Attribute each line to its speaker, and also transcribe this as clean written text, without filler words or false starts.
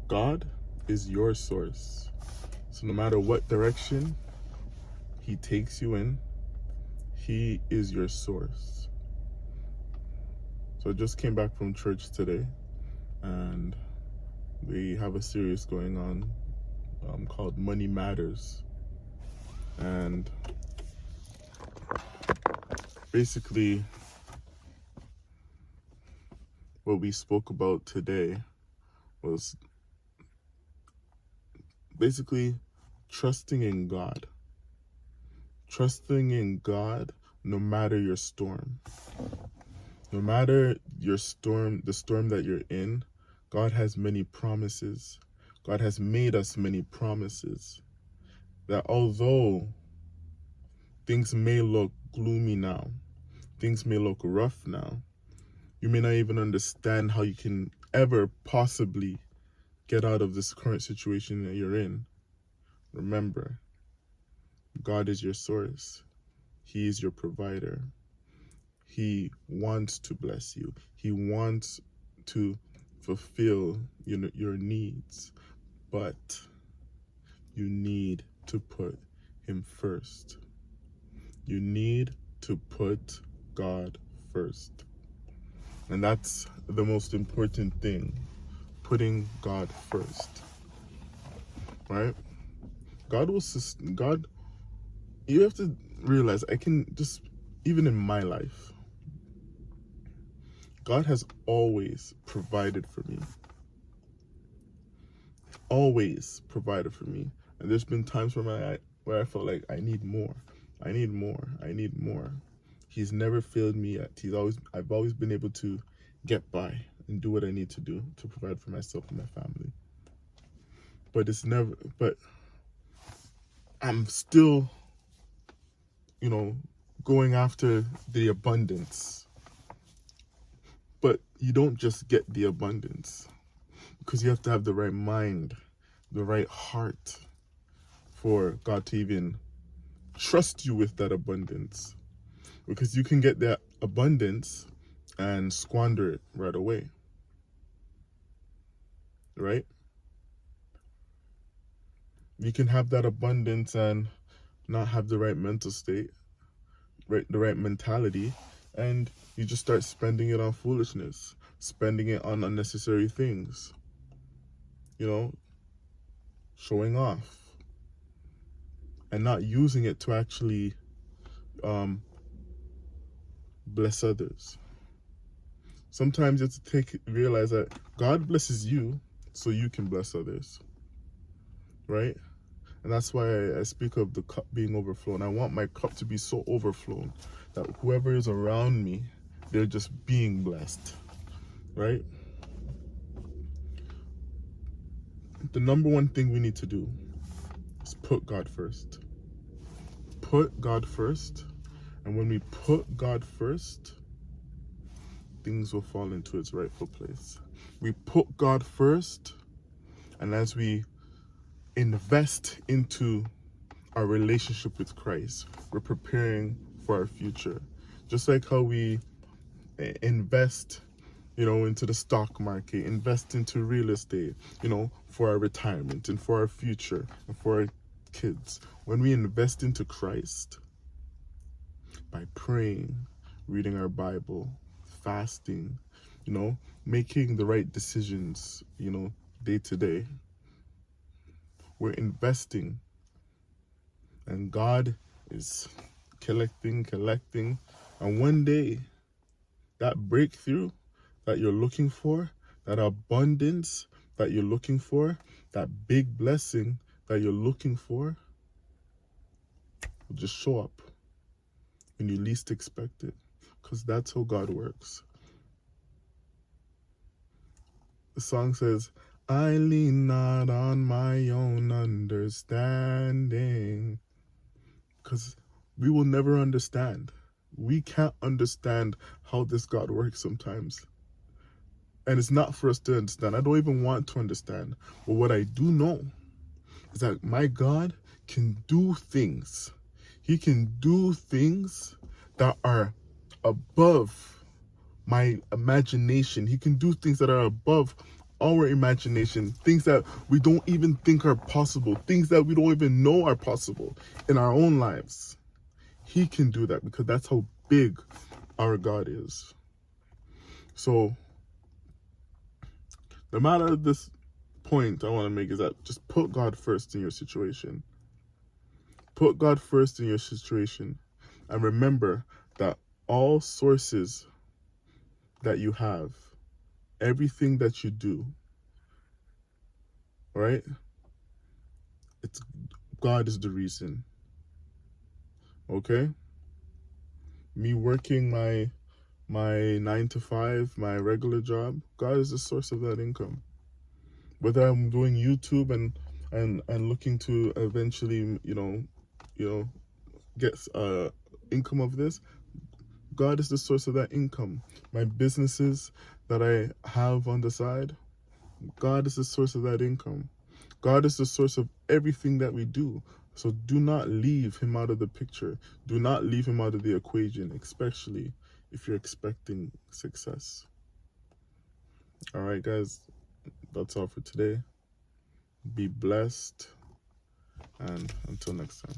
Speaker 1: God is your source. So no matter what direction he takes you in, he is your source. So I just came back from church today, and we have a series going on called Money Matters. And basically, what we spoke about today was basically trusting in God. Trusting in God no matter your storm. No matter your storm, the storm that you're in, God has many promises. God has made us many promises. That although things may look gloomy now, things may look rough now, you may not even understand how you can ever possibly get out of this current situation that you're in. Remember, God is your source. He is your provider. He wants to bless you. He wants to fulfill your needs, but you need to put him first. You need to put God first. And that's the most important thing, putting God first, right? God, you have to realize, even in my life, God has always provided for me. Always provided for me. And there's been times where I felt like I need more. I need more. I need more. He's never failed me yet. I've always been able to get by and do what I need to do to provide for myself and my family. But I'm still, going after the abundance. But you don't just get the abundance, because you have to have the right mind, the right heart for God to even trust you with that abundance. Because you can get that abundance and squander it right away. Right? You can have that abundance and not have the right mental state, the right mentality, and you just start spending it on foolishness, spending it on unnecessary things, showing off, and not using it to actually bless others. Sometimes you have to realize that God blesses you so you can bless others, right? And that's why I speak of the cup being overflown. I want my cup to be so overflown that whoever is around me, they're just being blessed, right? The number one thing we need to do is put God first. Put God first. And when we put God first, things will fall into its rightful place. We put God first, and as we invest into our relationship with Christ, we're preparing for our future. Just like how we invest, into the stock market, invest into real estate, for our retirement and for our future and for our kids. When we invest into Christ by praying, reading our Bible, fasting, making the right decisions, day to day, we're investing, and God is collecting, and one day that breakthrough that you're looking for, that abundance that you're looking for, that big blessing that you're looking for will just show up when you least expect it, because that's how God works. The song says, I lean not on my own understanding, because we will never understand. We can't understand how this God works sometimes. And it's not for us to understand. I don't even want to understand. But what I do know is that my God can do things. He can do things that are above my imagination. He can do things that are above our imagination, things that we don't even think are possible, things that we don't even know are possible in our own lives. He can do that because that's how big our God is. So no matter this point I want to make is that just put God first in your situation. Put God first in your situation. And remember that all sources that you have, everything that you do, right? It's God is the reason. Okay? Me working my 9 to 5, my regular job, God is the source of that income. Whether I'm doing YouTube and looking to eventually, get income of this, God is the source of that income. My businesses that I have on the side, God is the source of that income. God is the source of everything that we do. So do not leave him out of the picture. Do not leave him out of the equation, especially if you're expecting success. All right, guys, that's all for today. Be blessed, and until next time.